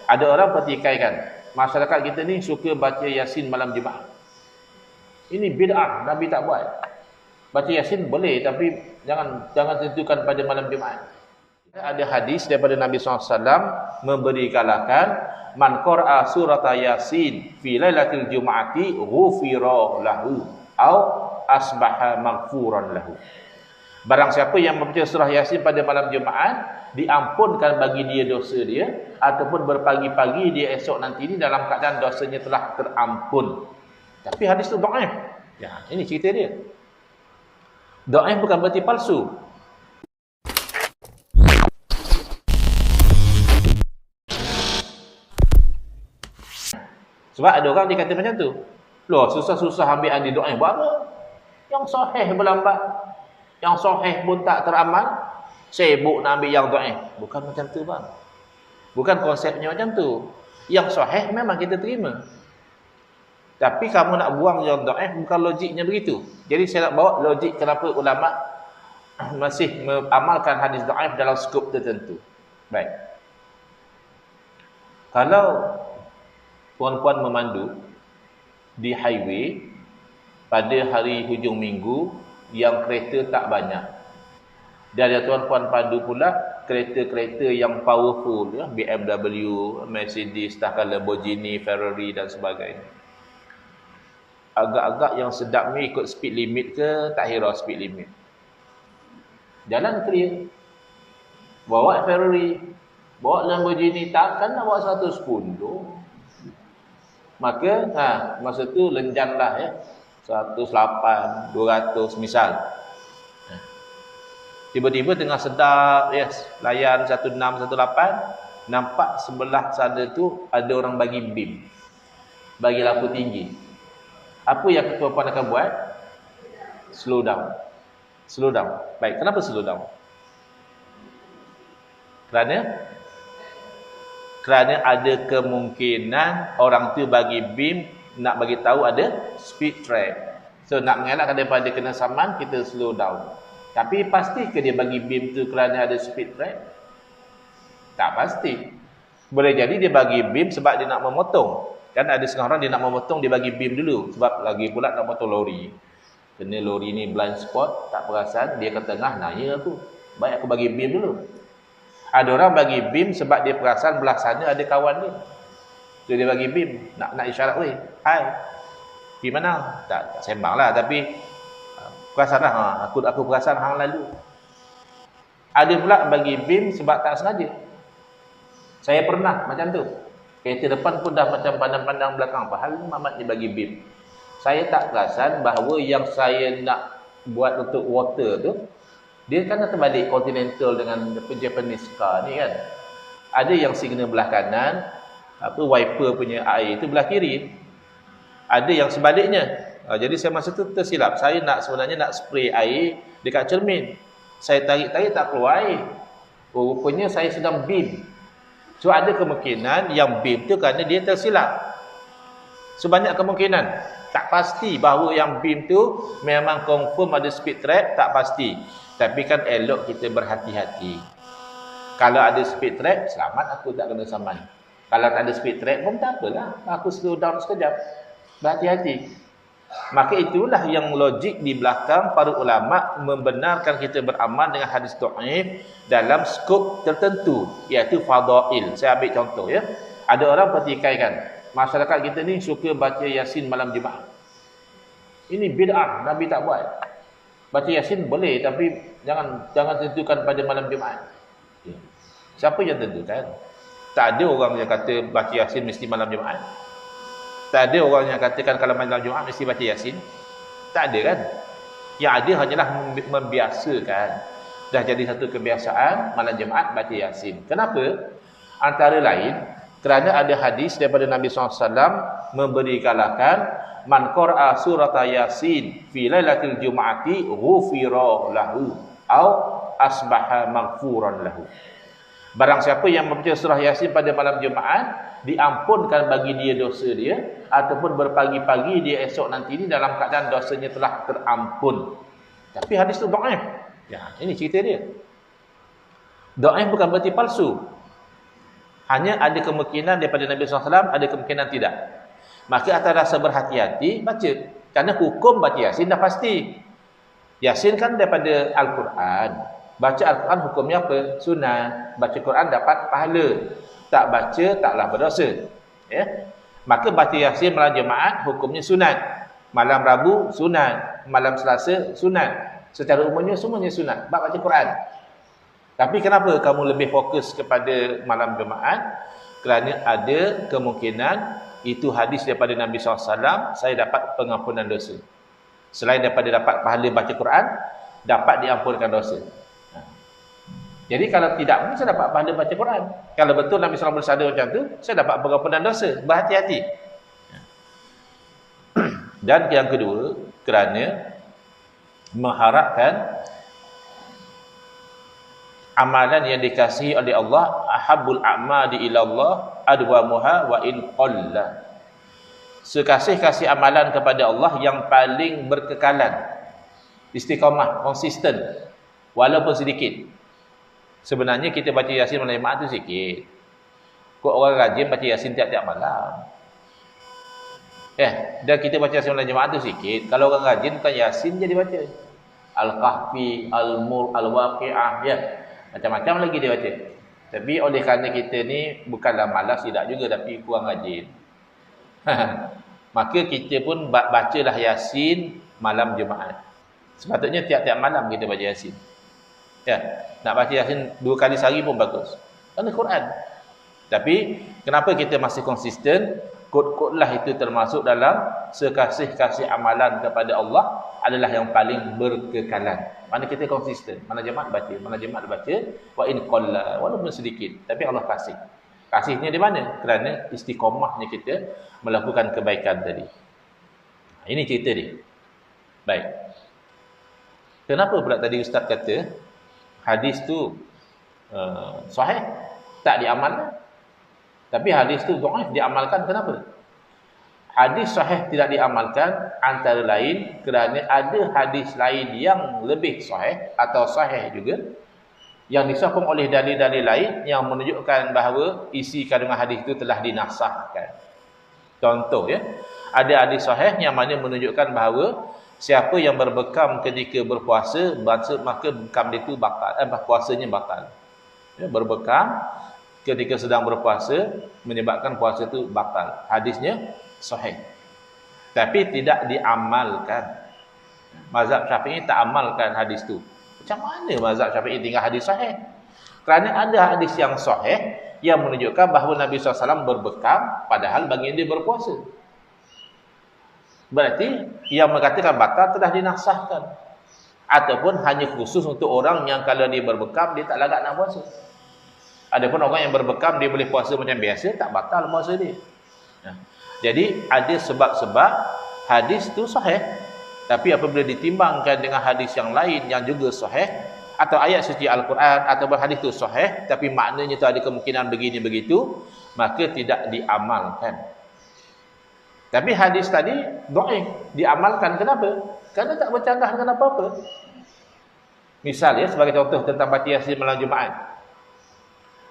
Ada orang pertikaikan. Masyarakat kita ni suka baca Yasin malam Jumaat. Ini bid'ah, Nabi tak buat. Baca Yasin boleh, tapi jangan tentukan pada malam Jumaat. Ada hadis daripada Nabi SAW memberi galakan, man qara'a surat Yasin fi lailatul Jum'ati ghufira lahu au asbaha maghfuran lahu. Barang siapa yang membaca surah Yasin pada malam Jumaat, diampunkan bagi dia dosa dia, ataupun berpagi-pagi dia esok nanti ni dalam keadaan dosanya telah terampun. Tapi hadis tu dhaif. Ya, ini cerita dia. Dhaif bukan berarti palsu. Sebab ada orang dia kata macam tu. Loh, susah-susah ambil hadis dhaif buat apa? Yang sahih berlambat. Yang sahih pun tak teramal, sibuk nak ambil yang dhaif. Bukan macam tu, bang. Bukan konsepnya macam tu. Yang sahih memang kita terima. Tapi kamu nak buang yang dhaif, bukan logiknya begitu. Jadi saya nak bawa logik kenapa ulama masih mengamalkan hadis dhaif dalam skop tertentu. Baik. Kalau puan-puan memandu di highway pada hari hujung minggu yang kereta tak banyak, dan ada tuan-puan pandu pula kereta-kereta yang powerful, ya, BMW, Mercedes, bahkan Lamborghini, Ferrari dan sebagainya. Agak-agak yang sedap ni ikut speed limit ke tak hirau speed limit. Jalan clear. Bawa Ferrari, bawa Lamborghini, takkan nak bawa 110. Maka masa tu lenjanlah, ya, 108, 200 misal. Tiba-tiba tengah sedap, yes, layan 16, 18, nampak sebelah sana tu ada orang bagi beam, bagi lampu tinggi. Apa yang tuan-tuan akan buat? Slow down. Slow down. Baik, kenapa slow down? Kerana ada kemungkinan orang tu bagi beam nak bagi tahu ada speed trap. So nak mengelakkan daripada kena saman, kita slow down. Tapi pasti ke dia bagi beam tu kerana ada speed trap? Tak pasti. Boleh jadi dia bagi beam sebab dia nak memotong. Kan ada setengah orang dia nak memotong, dia bagi beam dulu sebab lagi pula nak motong lori. Kena lori ni blind spot, tak perasan, dia ke tengah, naya aku. Baik aku bagi beam dulu. Ada orang bagi beam sebab dia perasan belah sana ada kawan dia. So dia bagi beam, nak isyarat, weh, hai, di mana? Tak sembang lah, tapi perasan lah, aku perasan hang lalu. Ada pula bagi beam sebab tak sengaja. Saya pernah macam tu. Kereta depan pun dah macam pandang-pandang belakang, padahal Mamat dia bagi beam. Saya tak perasan bahawa yang saya nak buat untuk water tu, dia kan terbalik Continental dengan Japanese car ni kan. Ada yang signal belah kanan, wiper punya air itu belah kiri. Ada yang sebaliknya. Jadi saya masa tu tersilap. Saya sebenarnya nak spray air dekat cermin. Saya tarik-tarik tak keluar air. Rupanya saya sedang beam. So ada kemungkinan yang beam tu kerana dia tersilap. Sebanyak kemungkinan. Tak pasti bahawa yang beam tu memang confirm ada speed trap, tak pasti. Tapi kan elok kita berhati-hati. Kalau ada speed trap, selamat aku tak kena saman. Kalau tak ada speed trap pun tak apalah, aku slow down sekejap. Berhati-hati. Maka itulah yang logik di belakang para ulama membenarkan kita beramal dengan hadis dhaif dalam skop tertentu, iaitu fadail. Saya ambil contoh, ya. Ada orang pertikaikan. Masyarakat kita ni suka baca Yasin malam Jumaat. Ini bid'ah, Nabi tak buat. Baca Yasin boleh, tapi jangan tentukan pada malam Jumaat. Ya. Siapa yang tentukan? Tak ada orang yang kata baca Yasin mesti malam Jumaat. Tak ada orang yang katakan kalau malam Jumaat mesti baca Yasin. Tak ada kan? Yang ada hanyalah membiasakan. Dah jadi satu kebiasaan malam Jumaat baca Yasin. Kenapa? Antara lain kerana ada hadis daripada Nabi SAW memberi galakan, man qara'a surat Yasin fi lailatul Jum'ati ghufira lahu au asbaha maghfuran lahu. Barang siapa yang membaca surah Yasin pada malam Jumaat, diampunkan bagi dia dosa dia, ataupun berpagi-pagi dia esok nanti ni dalam keadaan dosanya telah terampun. Tapi hadis tu dhaif. Ya, ini cerita dia. Dhaif bukan berarti palsu. Hanya ada kemungkinan daripada Nabi SAW, ada kemungkinan tidak. Maka atas rasa berhati-hati, baca. Kerana hukum baca Yasin dah pasti. Yasin kan daripada Al-Quran. Baca Al-Quran hukumnya apa? Sunat. Baca Quran dapat pahala. Tak baca, taklah berdosa. Ya? Maka baca Yasin malam Jumaat, hukumnya sunat. Malam Rabu, sunat. Malam Selasa, sunat. Secara umumnya, semuanya sunat. Bab baca Quran. Tapi kenapa kamu lebih fokus kepada malam Jumaat? Kerana ada kemungkinan itu hadis daripada Nabi SAW, saya dapat pengampunan dosa. Selain daripada dapat pahala baca Quran, dapat diampunkan dosa. Jadi kalau tidak pun saya dapat pahala baca Quran. Kalau betul Nabi SAW bersabda macam tu, saya dapat pengampunan dosa. Berhati-hati. Dan yang kedua, kerana mengharapkan amalan yang dikasihi oleh Allah, ahabbul a'mali ila Allah adwamuha wa in qalla. Sekasih-kasih amalan kepada Allah yang paling berkekalan, istiqamah, konsisten, walaupun sedikit. Sebenarnya kita baca Yasin malam Jumaat tu sikit. Kok orang rajin baca Yasin tiap-tiap malam. Dan kita baca Yasin malam Jumaat tu sikit. Kalau orang rajin bukan Yasin jadi baca. Al-Kahfi, Al-Mur, Al-Waqi'ah, macam-macam lagi dia baca. Tapi oleh kerana kita ni bukanlah malas, tidak juga, tapi kurang rajin. Maka kita pun bacalah Yasin malam Jumaat. Sepatutnya tiap-tiap malam kita baca Yasin. Nak baca Yasin 2 kali sehari pun bagus. Kerana Quran. Tapi kenapa kita masih konsisten? Kod-kodlah itu termasuk dalam sekasih-kasih amalan kepada Allah adalah yang paling berkekalan. Mana kita konsisten, mana jemaat baca, wa in qalla, walaupun sedikit, tapi Allah kasih. Kasihnya di mana? Kerana istiqomahnya kita melakukan kebaikan tadi. Ini cerita dia. Baik. Kenapa pula tadi Ustaz kata hadis tu sahih, tak diamalkan? Tapi hadis tu dhaif diamalkan, kenapa? Hadis sahih tidak diamalkan antara lain kerana ada hadis lain yang lebih sahih atau sahih juga yang disokong oleh dalil-dalil lain yang menunjukkan bahawa isi kandungan hadis itu telah dinasahkan. Contoh ada hadis sahih yang mana menunjukkan bahawa siapa yang berbekam ketika berpuasa, maka bekam dia itu batal, puasanya batal. Berbekam ketika sedang berpuasa menyebabkan puasa itu batal. Hadisnya sahih. Tapi tidak diamalkan. Mazhab Syafi'i tak amalkan hadis tu. Macam mana mazhab Syafi'i tinggal hadis sahih? Kerana ada hadis yang sahih yang menunjukkan bahawa Nabi SAW berbekam padahal baginda dia berpuasa. Berarti yang mengatakan batal telah dinasahkan. Ataupun hanya khusus untuk orang yang kalau dia berbekam dia tak larat nak puasa. Adapun orang yang berbekam dia boleh puasa macam biasa, tak batal puasa dia. Jadi ada sebab-sebab hadis tu sahih. Tapi apabila ditimbangkan dengan hadis yang lain yang juga sahih, atau ayat suci Al-Quran atau hadis tu sahih tapi maknanya tu ada kemungkinan begini begitu, maka tidak diamalkan. Tapi hadis tadi dhaif, diamalkan. Kenapa? Kerana tak bercanggah dengan apa-apa. Misal sebagai contoh tentang baca Yasin malam Jumaat.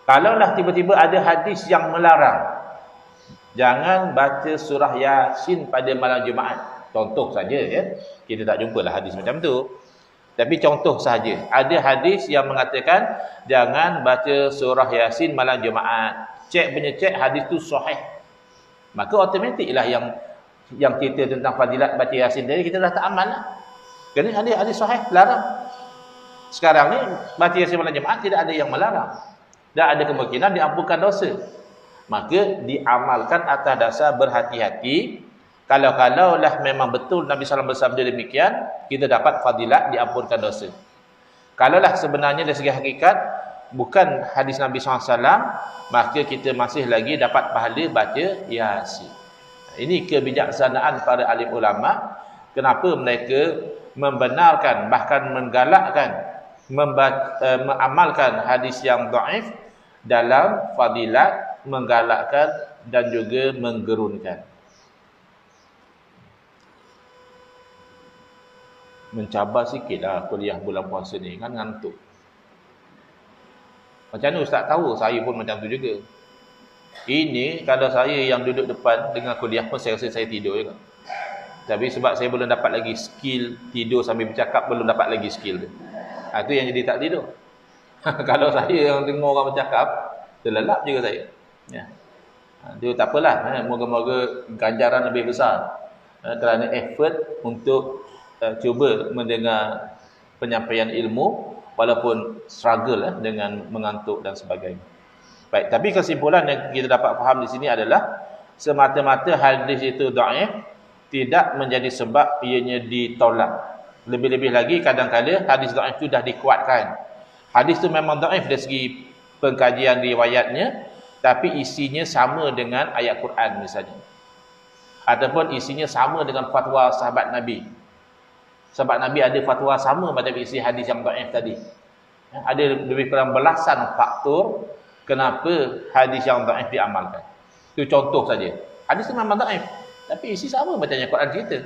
Kalaulah tiba-tiba ada hadis yang melarang, jangan baca surah Yasin pada malam Jumaat. Contoh saja kita tak jumpalah hadis macam tu. Tapi contoh saja. Ada hadis yang mengatakan jangan baca surah Yasin malam Jumaat. Cek hadis tu sahih. Maka automatiklah yang cerita tentang fadilat baca Yasin tadi kita dah tak amal lah. Kerana hadis sahih larang. Sekarang ni baca Yasin malam Jumaat tidak ada yang melarang. Dan ada kemungkinan diampunkan dosa. Maka diamalkan atas dasar berhati-hati. Kalau-kalaulah memang betul Nabi SAW bersabda demikian, kita dapat fadilat diampunkan dosa. Kalaulah sebenarnya dari segi hakikat bukan hadis Nabi SAW, maka kita masih lagi dapat pahala baca Yasin. Ini kebijaksanaan para alim ulama. Kenapa mereka membenarkan bahkan menggalakkan mengamalkan hadis yang dhaif dalam fadilat, menggalakkan dan juga menggerunkan. Mencabar sikitlah kuliah bulan puasa ni, kan ngantuk. Macam mana Ustaz tahu? Saya pun macam tu juga. Ini kalau saya yang duduk depan dengan kuliah pun saya rasa saya tidur juga. Tapi sebab saya belum dapat lagi skill tidur sambil bercakap, belum dapat lagi skill tu. Itu yang jadi tak tidur. Kalau saya yang dengar orang bercakap, terlelap juga saya. Ya. Itu tak apalah. Moga-moga ganjaran lebih besar. Kerana effort untuk cuba mendengar penyampaian ilmu walaupun struggle dengan mengantuk dan sebagainya. Baik, tapi kesimpulan yang kita dapat faham di sini adalah semata-mata hadis itu dhaif tidak menjadi sebab ianya ditolak. Lebih-lebih lagi kadang-kadang hadis dhaif itu dah dikuatkan. Hadis itu memang dhaif dari segi pengkajian riwayatnya, tapi isinya sama dengan ayat Quran misalnya. Ataupun isinya sama dengan fatwa sahabat Nabi. Sahabat Nabi ada fatwa sama macam isi hadis yang dhaif tadi. Ada lebih kurang belasan faktor kenapa hadis yang dhaif diamalkan. Itu contoh saja. Hadis itu memang dhaif, tapi isi sama macam yang Quran cerita.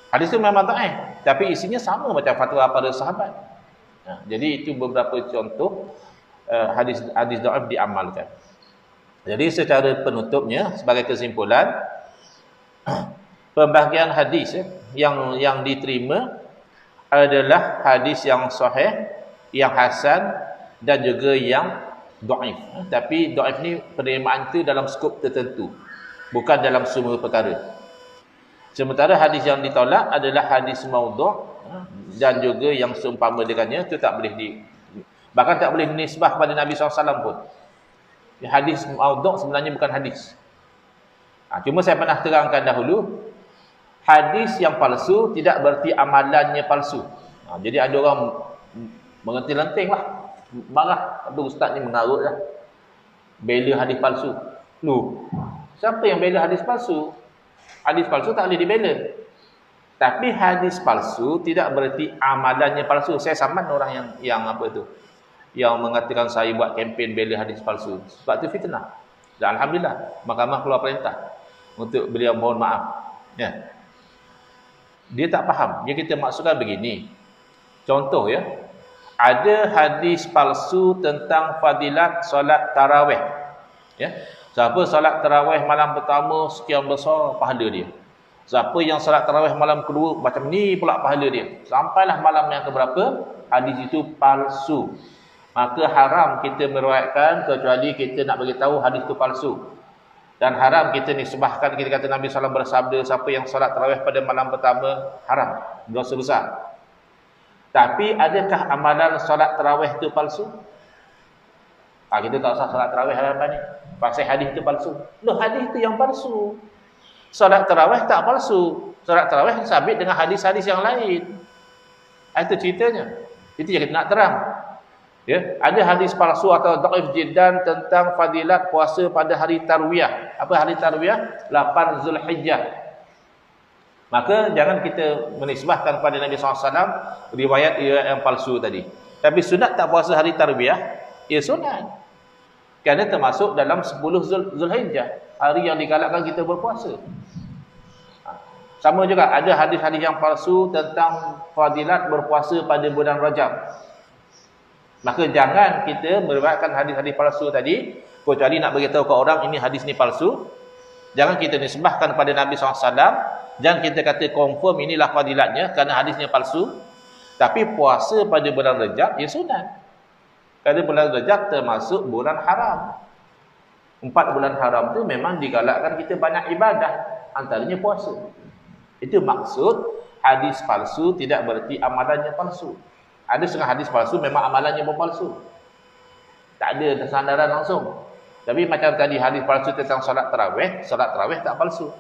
Hadis itu memang dhaif, tapi isinya sama macam fatwa para sahabat. Jadi itu beberapa contoh hadis dhaif diamalkan. Jadi secara penutupnya, sebagai kesimpulan, pembahagian hadis yang diterima adalah hadis yang sahih, yang hasan dan juga yang dhaif. Tapi dhaif ni penerimaan itu dalam skop tertentu, bukan dalam semua perkara. Sementara hadis yang ditolak adalah hadis maudhu' dan juga yang seumpama dengannya, itu tak boleh bahkan tak boleh nisbah kepada Nabi SAW pun. Hadis maudhu' sebenarnya bukan hadis. Cuma saya pernah terangkan dahulu, hadis yang palsu tidak berarti amalannya palsu. Jadi ada orang mengerti lenting lah, marah, tapi ustaz ni mengarut lah, bela hadis palsu. Siapa yang bela hadis palsu? Hadis palsu tak boleh dibela. Tapi hadis palsu tidak berarti amalannya palsu. Saya saman orang yang apa tu, yang mengatakan saya buat kempen bela hadis palsu. Sebab tu fitnah. Dan alhamdulillah mahkamah keluar perintah untuk beliau mohon maaf. Ya. Dia tak faham. Yang kita maksudkan begini. Contoh ya, ada hadis palsu tentang fadilat solat tarawih. Ya. Siapa solat tarawih malam pertama sekian besar pahala dia. Siapa yang solat tarawih malam kedua macam ni pula pahala dia. Sampailah malam yang keberapa, hadis itu palsu. Maka haram kita meriwayatkan kecuali kita nak bagi tahu hadis itu palsu. Dan haram kita nisbahkan, kita kata Nabi SAW bersabda, siapa yang solat tarawih pada malam pertama, haram, dosa besar. Tapi adakah amalan solat tarawih itu palsu? Kita tak usah solat tarawih hadapan ni, pasal hadis itu palsu. Hadis itu yang palsu. Solat tarawih tak palsu. Solat tarawih sabit dengan hadis-hadis yang lain. Itu ceritanya. Itu yang kita nak terang. Ya, ada hadis palsu atau dhaif jiddan tentang fadilat puasa pada hari tarwiyah. Apa hari tarwiyah? 8 Zulhijjah. Maka jangan kita menisbahkan kepada Nabi SAW riwayat yang palsu tadi. Tapi sunat tak puasa hari tarwiyah? Ya sunat. Kerana termasuk dalam 10 Zulhijjah, hari yang digalakkan kita berpuasa. Sama juga ada hadis-hadis yang palsu tentang fadilat berpuasa pada bulan Rajab. Maka jangan kita meriwayatkan hadis-hadis palsu tadi kecuali nak beritahu ke orang ini hadis ni palsu. Jangan kita nisbahkan kepada Nabi SAW. Jangan kita kata confirm inilah fadilatnya kerana hadisnya palsu. Tapi puasa pada bulan Rajab ya sunat. Kerana bulan Rajab termasuk bulan haram. 4 bulan haram tu memang digalakkan kita banyak ibadah, antaranya puasa. Itu maksud hadis palsu tidak berarti amalannya palsu. Ada setengah hadis palsu memang amalannya pun palsu. Tak ada sandaran langsung. Tapi macam tadi hadis palsu tentang solat tarawih tak palsu.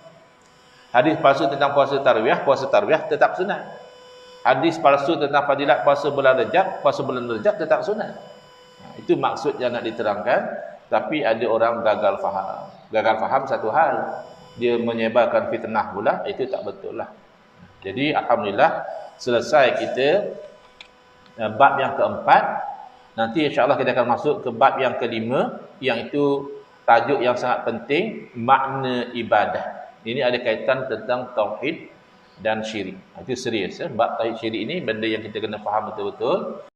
Hadis palsu tentang puasa tarawih tetap sunat. Hadis palsu tentang fadilat puasa bulan Rajab tetap sunat. Itu maksud yang nak diterangkan. Tapi ada orang gagal faham. Gagal faham satu hal, dia menyebarkan fitnah pula, itu tak betul lah. Jadi alhamdulillah selesai kita bab yang keempat. Nanti insya-Allah kita akan masuk ke bab yang kelima, yang itu tajuk yang sangat penting, makna ibadah. Ini ada kaitan tentang tauhid dan syirik. Itu serius. Bab tauhid syirik ini benda yang kita kena faham betul-betul.